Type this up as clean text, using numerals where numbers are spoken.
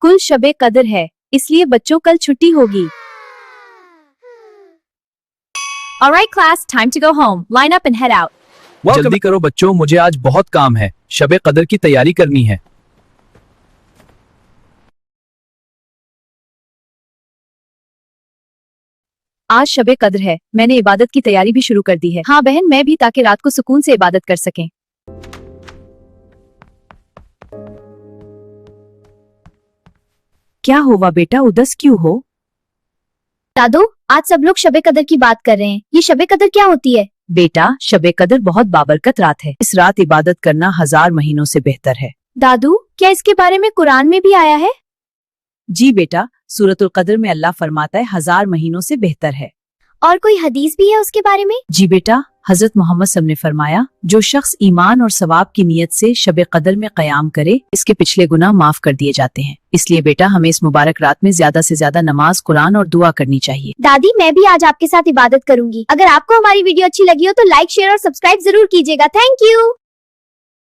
कुल शबे कदर है, इसलिए बच्चों कल छुट्टी होगी। Alright class, time to go home. Line up and head out. जल्दी करो बच्चों, मुझे आज बहुत काम है, शबे कदर की तैयारी करनी है। आज शबे कद्र है, मैंने इबादत की तैयारी भी शुरू कर दी है। हाँ बहन, मैं भी, ताकि रात को सुकून से इबादत कर सकें। क्या हुआ बेटा, उदास क्यों हो? दादू, आज सब लोग शबे कदर की बात कर रहे हैं। ये शबे कदर क्या होती है? बेटा, शबे कद्र बहुत बाबरकत रात है। इस रात इबादत करना 1000 महीनों से बेहतर है। दादू, क्या इसके बारे में कुरान में भी आया है? जी बेटा, सूरतुल कद्र में अल्लाह फरमाता है 1000 महीनों से बेहतर है। और कोई हदीस भी है उसके बारे में? जी बेटा, हजरत मोहम्मद सल्लल्लाहु अलैहि वसल्लम ने फरमाया, जो शख्स ईमान और सवाब की नीयत से शबे कद्र में कयाम करे, इसके पिछले गुनाह माफ कर दिए जाते हैं। इसलिए बेटा, हमें इस मुबारक रात में ज्यादा से ज्यादा नमाज, कुरान और दुआ करनी चाहिए। दादी, मैं भी आज आपके साथ इबादत करूंगी। अगर आपको हमारी वीडियो अच्छी लगी हो तो लाइक, शेयर और सब्सक्राइब जरूर कीजिएगा। Thank you.